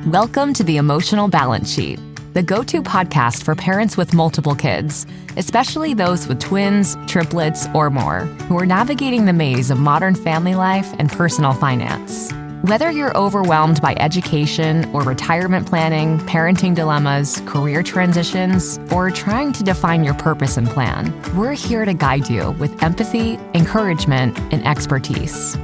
Welcome to the Emotional Balance Sheet, the go-to podcast for parents with multiple kids, especially those with twins, triplets, or more, who are navigating the maze of modern family life and personal finance. Whether you're overwhelmed by education or retirement planning, parenting dilemmas, career transitions, or trying to define your purpose and plan, we're here to guide you with empathy, encouragement, and expertise.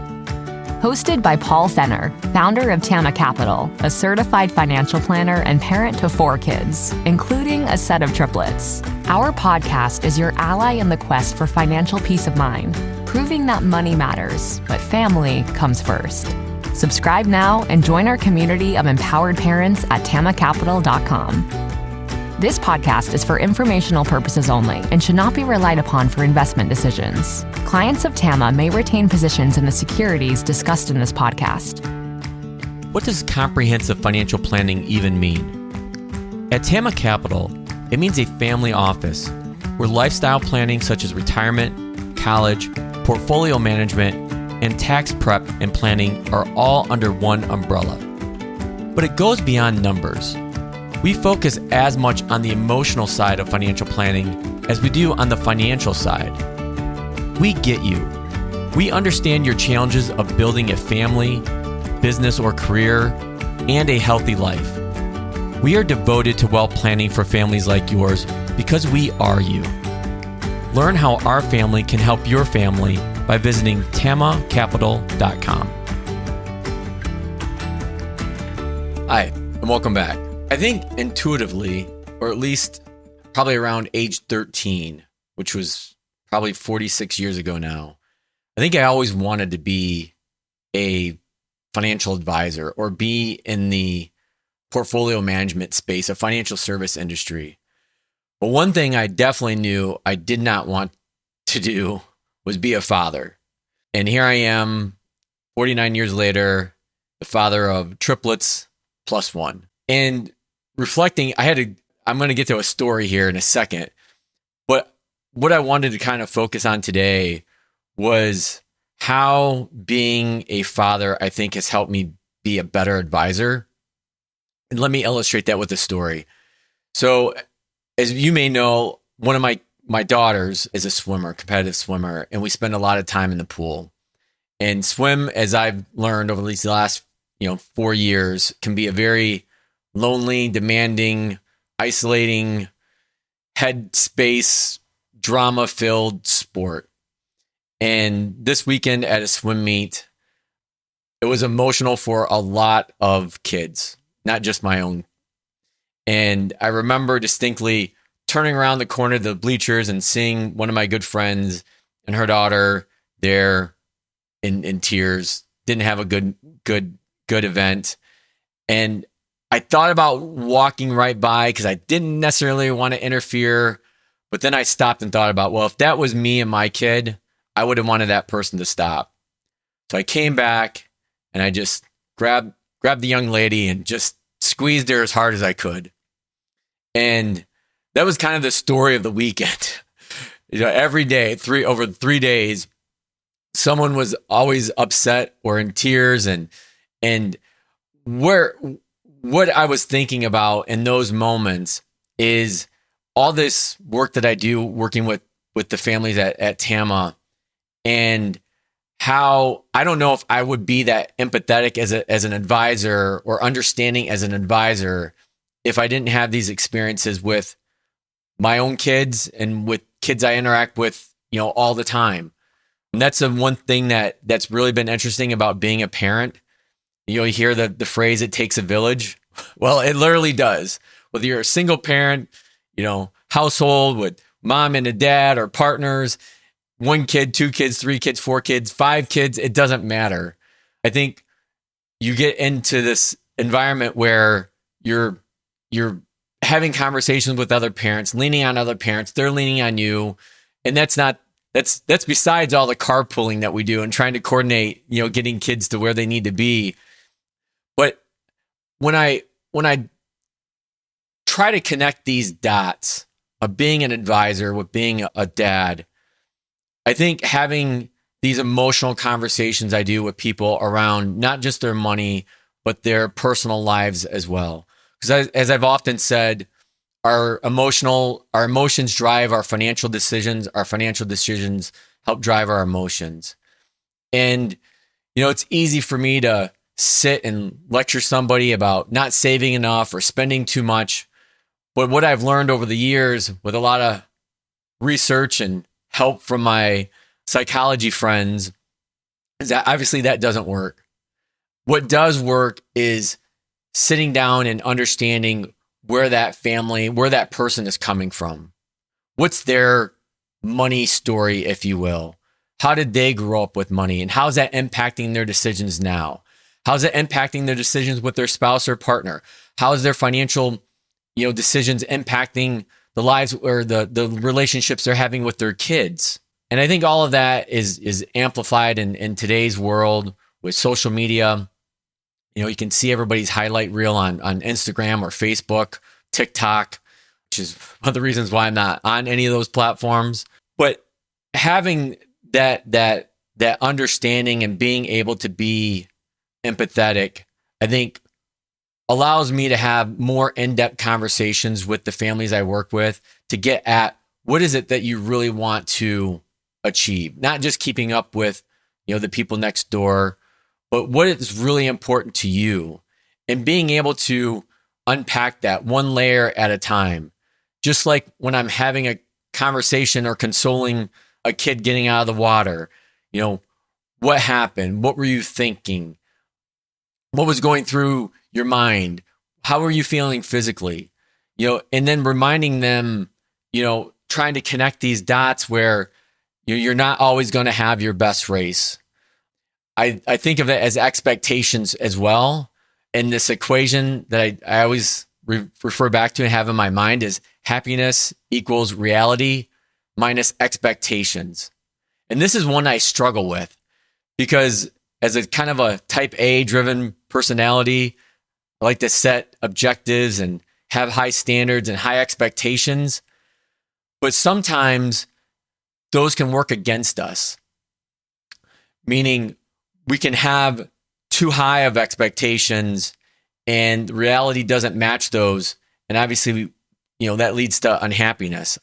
Hosted by Paul Fenner, founder of Tama Capital, a certified financial planner and parent to 4 kids, including a set of triplets. Our podcast is your ally in the quest for financial peace of mind, proving that money matters, but family comes first. Subscribe now and join our community of empowered parents at tamacapital.com. This podcast is for informational purposes only and should not be relied upon for investment decisions. Clients of Tama may retain positions in the securities discussed in this podcast. What does comprehensive financial planning even mean? At Tama Capital, it means a family office where lifestyle planning such as retirement, college, portfolio management, and tax prep and planning are all under one umbrella. But it goes beyond numbers. We focus as much on the emotional side of financial planning as we do on the financial side. We get you. We understand your challenges of building a family, business or career, and a healthy life. We are devoted to wealth planning for families like yours because we are you. Learn how our family can help your family by visiting tamacapital.com. Hi, and welcome back. I think intuitively, or at least probably around age 13, which was probably 46 years ago now, I think I always wanted to be a financial advisor or be in the portfolio management space, a financial service industry. But one thing I definitely knew I did not want to do was be a father. And here I am, 49 years later, the father of triplets plus 1. And reflecting, I'm going to get to a story here in a second, but what I wanted to kind of focus on today was how being a father, I think, has helped me be a better advisor. And let me illustrate that with a story. So as you may know, one of my daughters is a swimmer, competitive swimmer, and we spend a lot of time in the pool. And swim, as I've learned over these last 4 years, can be a very lonely, demanding, isolating, headspace, drama-filled sport. And this weekend at a swim meet, it was emotional for a lot of kids, not just my own. And I remember distinctly turning around the corner of the bleachers and seeing one of my good friends and her daughter there in tears, didn't have a good event. And I thought about walking right by because I didn't necessarily want to interfere, but then I stopped and thought about, well, if that was me and my kid, I would have wanted that person to stop. So I came back and I just grabbed the young lady and just squeezed her as hard as I could. And that was kind of the story of the weekend. Every day, over 3 days, someone was always upset or in tears, and what I was thinking about in those moments is all this work that I do working with the families at Tama, and how I don't know if I would be that empathetic as an advisor or understanding as an advisor if I didn't have these experiences with my own kids and with kids I interact with, all the time. And that's the one thing that's really been interesting about being a parent. You hear the phrase, it takes a village. Well, it literally does. Whether you're a single parent, household with mom and a dad or partners, 1 kid, 2 kids, 3 kids, 4 kids, 5 kids, it doesn't matter. I think you get into this environment where you're having conversations with other parents, leaning on other parents, they're leaning on you. And that's besides all the carpooling that we do and trying to coordinate, getting kids to where they need to be. But when I try to connect these dots of being an advisor with being a dad, I think having these emotional conversations I do with people around not just their money, but their personal lives as well. Because as I've often said, our emotions drive our financial decisions. Our financial decisions help drive our emotions. And, it's easy for me to sit and lecture somebody about not saving enough or spending too much. But what I've learned over the years with a lot of research and help from my psychology friends is that obviously that doesn't work. What does work is sitting down and understanding where that person is coming from. What's their money story, if you will? How did they grow up with money? And how's that impacting their decisions now? How's it impacting their decisions with their spouse or partner? How is their financial, decisions impacting the lives or the relationships they're having with their kids? And I think all of that is amplified in today's world with social media. You can see everybody's highlight reel on Instagram or Facebook, TikTok, which is one of the reasons why I'm not on any of those platforms. But having that understanding and being able to be empathetic, I think allows me to have more in-depth conversations with the families I work with to get at what is it that you really want to achieve, not just keeping up with, the people next door, but what is really important to you, and being able to unpack that one layer at a time. Just like when I'm having a conversation or consoling a kid getting out of the water, what happened? What were you thinking? What was going through your mind? How were you feeling physically? And then reminding them, trying to connect these dots where you're not always going to have your best race. I think of it as expectations as well. And this equation that I always refer back to and have in my mind is happiness equals reality minus expectations. And this is one I struggle with because as a kind of a type A driven personality, I like to set objectives and have high standards and high expectations. But sometimes those can work against us, meaning we can have too high of expectations and reality doesn't match those. And obviously, that leads to unhappiness.